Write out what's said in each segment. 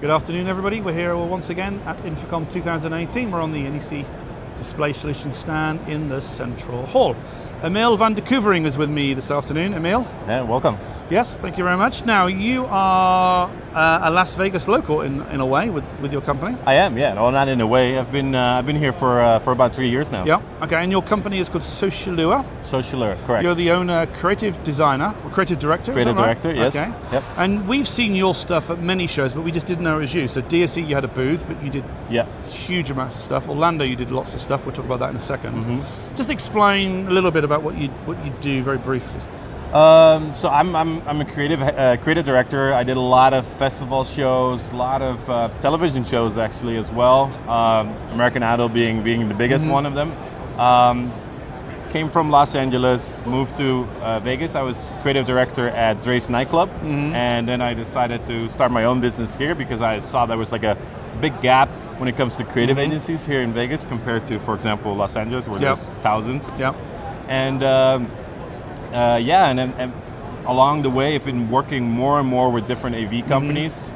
Good afternoon, everybody. We're here once again at Infocom 2018. We're on the NEC Display Solutions stand in the Central Hall. Emil van de Coevering is with me this afternoon. Emil? Yeah, welcome. Yes, thank you very much. Now, you are a Las Vegas local in a way with your company. I am, yeah. No, not in a way. I've been here for about 3 years now. Yeah. Okay. And your company is called Socialure. Socialure, correct. You're the owner, creative designer, or creative director. Creative is that right? director, yes. Okay. Yep. And we've seen your stuff at many shows, but we just didn't know it was you. So DSE, you had a booth, but you did huge amounts of stuff. Orlando, you did lots of stuff. We'll talk about that in a second. Mm-hmm. Just explain a little bit about what you do very briefly. So I'm a creative director. I did a lot of festival shows, a lot of television shows actually as well. American Idol being the biggest one of them. Came from Los Angeles, moved to Vegas. I was creative director at Dre's nightclub, and then I decided to start my own business here because I saw there was like a big gap when it comes to creative agencies here in Vegas compared to, for example, Los Angeles, where there's thousands. Yeah. And and along the way, I've been working more and more with different AV companies.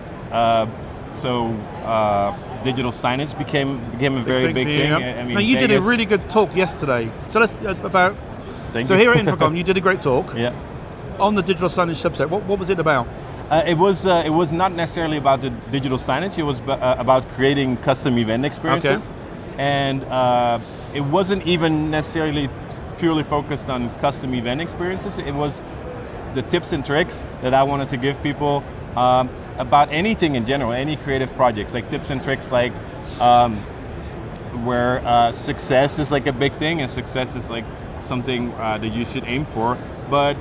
Digital signage became a very big thing. Yeah. I mean, now, you Vegas, did a really good talk yesterday. Tell us about. Thank so you. here at Infocom, you did a great talk. Yeah. On the digital signage subset. What was it about? It was not necessarily about the digital signage. It was about creating custom event experiences, and it wasn't even necessarily purely focused on custom event experiences. It was the tips and tricks that I wanted to give people about anything in general, any creative projects, like tips and tricks, like where success is like a big thing, and success is like something that you should aim for, but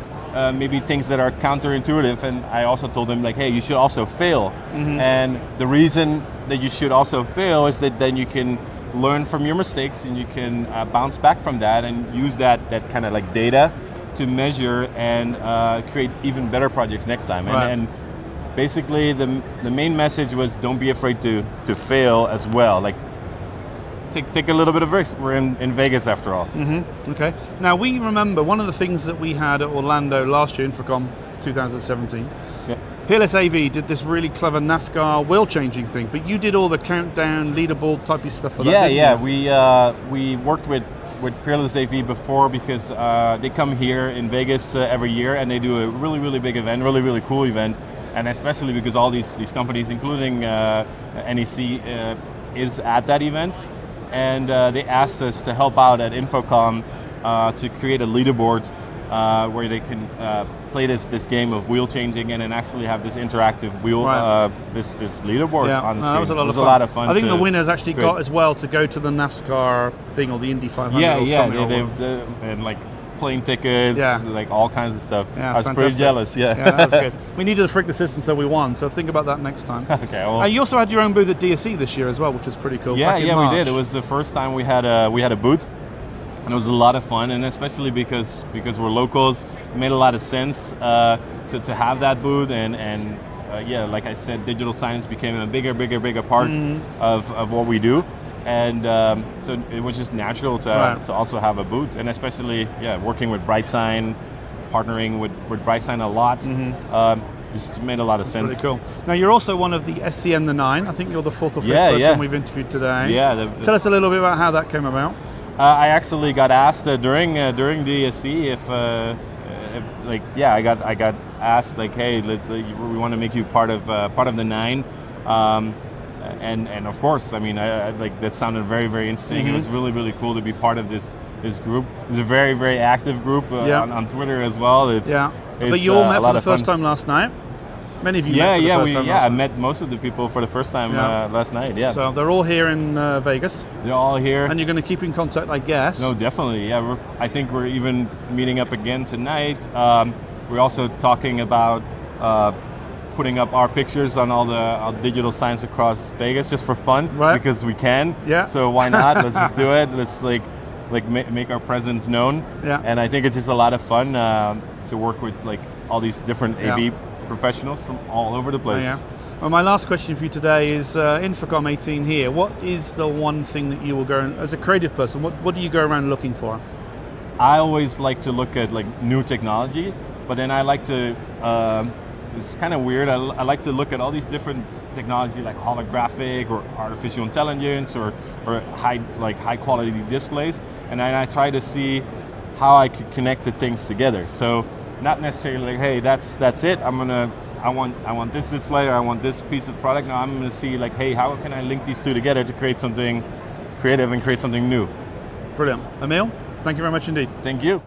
maybe things that are counterintuitive. And I also told them, like, hey, you should also fail. And the reason that you should also fail is that then you can learn from your mistakes and you can bounce back from that and use that kind of like data to measure and create even better projects next time. And basically the main message was, don't be afraid to fail as well. Like, take a little bit of risk. We're in Vegas after all. Okay. Now, we remember one of the things that we had at Orlando last year, Infocom 2017. Yeah. Peerless AV did this really clever NASCAR wheel changing thing, but you did all the countdown, leaderboard type of stuff for that. Yeah. We worked with Peerless AV before because they come here in Vegas every year and they do a really big event, really cool event, and especially because all these companies, including NEC, is at that event, and they asked us to help out at Infocom to create a leaderboard where they can play this game of wheel changing and then actually have this interactive wheel, this leaderboard on the screen. That was a lot of fun. A lot of fun. I think the winners actually got as well to go to the NASCAR thing or the Indy 500 or something. And like plane tickets, like all kinds of stuff. Yeah, I was pretty jealous. Yeah, that was good. We needed to freak the system, so we won. So think about that next time. Okay. Well, you also had your own booth at DSE this year as well, which was pretty cool. Yeah, back in March. we did. It was the first time we had a booth. And it was a lot of fun, and especially because we're locals, it made a lot of sense to have that booth, and like I said, digital signage became a bigger part of what we do, and so it was just natural to also have a booth, and especially working with BrightSign, partnering with BrightSign a lot. Just made a lot of sense. Pretty cool. Now, you're also one of the SCN the 9. I think you're the fourth or fifth person we've interviewed today. Yeah. Tell us a little bit about how that came about. I actually got asked during DSE if I got asked, like, hey, we want to make you part of the 9, and of course, I mean, I like that sounded very interesting. It was really cool to be part of this group. It's a very active group on Twitter as well. It's but you all met for the first time last night. Many of you met for the first time last I night. met most of the people for the first time last night. Yeah. So they're all here in Vegas. They're all here. And you're going to keep in contact, I guess. No, definitely. Yeah, I think we're even meeting up again tonight. We're also talking about putting up our pictures on all the digital signs across Vegas just for fun, because we can. Yeah. So why not? Let's just do it. Let's make our presence known. Yeah. And I think it's just a lot of fun to work with like all these different AV professionals from all over the place. Well, my last question for you today is Infocom 18 here. What is the one thing that you will go, as a creative person, what do you go around looking for? I always like to look at like new technology, but then I like to it's kind of weird. I like to look at all these different technology like holographic or artificial intelligence or high quality displays, and then I try to see how I could connect the things together. So not necessarily like, hey, that's it. I want this display or I want this piece of product. Now I'm going to see like, hey, how can I link these two together to create something creative and create something new? Brilliant. Emil, thank you very much indeed. Thank you.